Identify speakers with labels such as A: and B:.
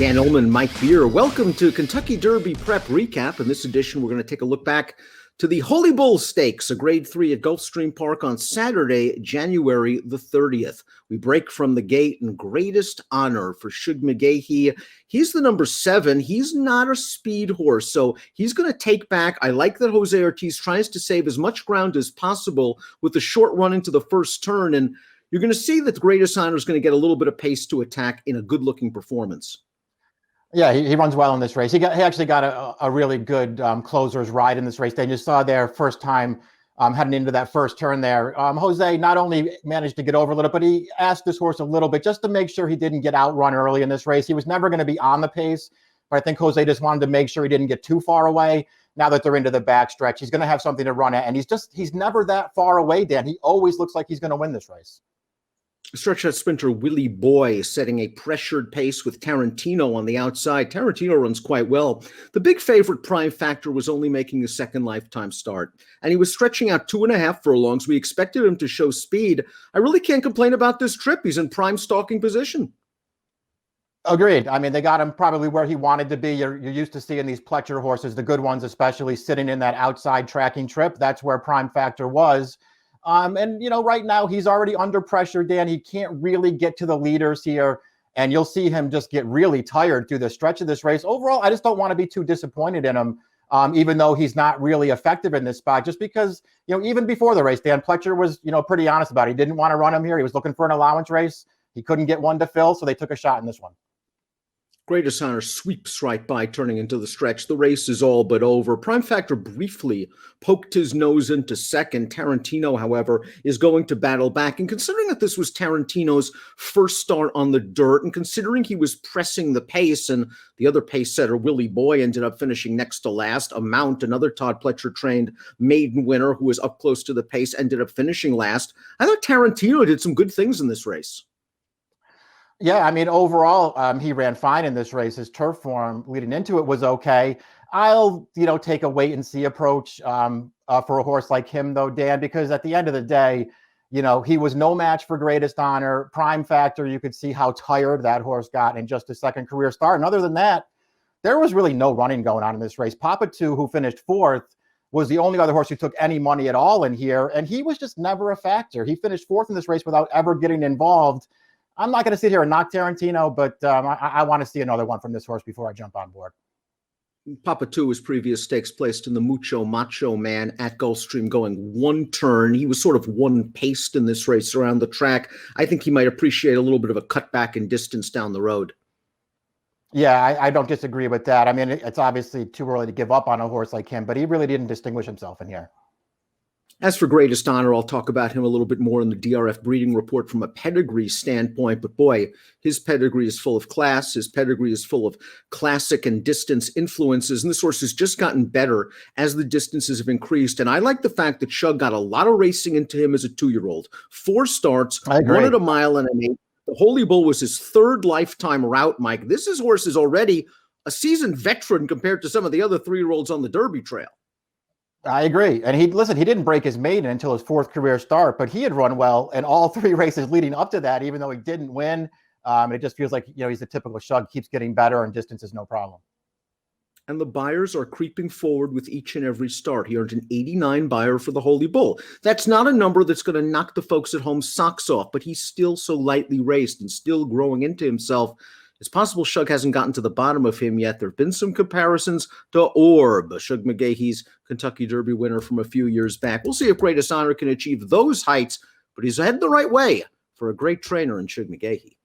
A: Dan Illman, Mike Beer. Welcome to Kentucky Derby Prep Recap. In this edition, we're going to take a look back to the Holy Bull Stakes, a Grade 3 at Gulfstream Park on Saturday, January the 30th. We break from the gate in greatest honor for Shug McGaughey. He's the number 7. He's not a speed horse, so he's going to take back. I like that Jose Ortiz tries to save as much ground as possible with a short run into the first turn, and you're going to see that the greatest honor is going to get a little bit of pace to attack in a good-looking performance.
B: Yeah, he runs well in this race. He actually got a really good closer's ride in this race. They just saw their first time heading into that first turn there. Jose not only managed to get over a little, but he asked this horse a little bit just to make sure he didn't get outrun early in this race. He was never going to be on the pace, but I think Jose just wanted to make sure he didn't get too far away. Now that they're into the backstretch, he's going to have something to run at, and he's never that far away, Dan. He always looks like he's going to win this race.
A: Stretch out sprinter Willie Boy setting a pressured pace with Tarantino on the outside. Tarantino runs quite well. The big favorite Prime Factor was only making a second lifetime start, and he was stretching out 2.5 furlongs. We expected him to show speed. I really can't complain about this trip. He's in prime stalking position.
B: Agreed. I mean, they got him probably where he wanted to be. You're used to seeing these Pletcher horses, the good ones especially, sitting in that outside tracking trip. That's where Prime Factor was. And, you know, right now he's already under pressure, Dan. He can't really get to the leaders here, and you'll see him just get really tired through the stretch of this race. Overall, I just don't want to be too disappointed in him, even though he's not really effective in this spot, just because, you know, even before the race, Dan Pletcher was, you know, pretty honest about it. He didn't want to run him here. He was looking for an allowance race. He couldn't get one to fill, so they took a shot in this one.
A: Greatest honor sweeps right by, turning into the stretch. The race is all but over. Prime Factor briefly poked his nose into second. Tarantino, however, is going to battle back. And considering that this was Tarantino's first start on the dirt, and considering he was pressing the pace, and the other pace setter, Willie Boy, ended up finishing next to last. A Mount, another Todd Pletcher-trained maiden winner who was up close to the pace, ended up finishing last. I thought Tarantino did some good things in this race.
B: Yeah, I mean, overall, he ran fine in this race. His turf form leading into it was okay. I'll, you know, take a wait-and-see approach for a horse like him, though, Dan, because at the end of the day, you know, he was no match for greatest honor. Prime Factor, you could see how tired that horse got in just his second career start. And other than that, there was really no running going on in this race. Papa 2, who finished 4th, was the only other horse who took any money at all in here, and he was just never a factor. He finished 4th in this race without ever getting involved. I'm not going to sit here and knock Tarantino, but I want to see another one from this horse before I jump on board.
A: Papa 2, his previous stakes, placed in the Mucho Macho Man at Gulfstream, going one turn. He was sort of one-paced in this race around the track. I think he might appreciate a little bit of a cutback in distance down the road.
B: Yeah, I don't disagree with that. I mean, it's obviously too early to give up on a horse like him, but he really didn't distinguish himself in here.
A: As for greatest honor, I'll talk about him a little bit more in the DRF breeding report from a pedigree standpoint. But boy, his pedigree is full of class. His pedigree is full of classic and distance influences. And this horse has just gotten better as the distances have increased. And I like the fact that Shug got a lot of racing into him as a 2-year-old. 4 starts, 1 at a mile and an 8. The Holy Bull was his 3rd lifetime route, Mike. This horse is already a seasoned veteran compared to some of the other 3-year-olds on the Derby trail.
B: I agree. And he didn't break his maiden until his 4th career start, but he had run well in all 3 races leading up to that, even though he didn't win. It just feels like, you know, he's a typical Shug, keeps getting better, and distance is no problem.
A: And the buyers are creeping forward with each and every start. He earned an 89 buyer for the Holy Bull. That's not a number that's going to knock the folks at home socks off, but he's still so lightly raced and still growing into himself. It's possible Shug hasn't gotten to the bottom of him yet. There have been some comparisons to Orb, Shug McGaughey's Kentucky Derby winner from a few years back. We'll see if greatest honor can achieve those heights, but he's heading the right way for a great trainer in Shug McGaughey.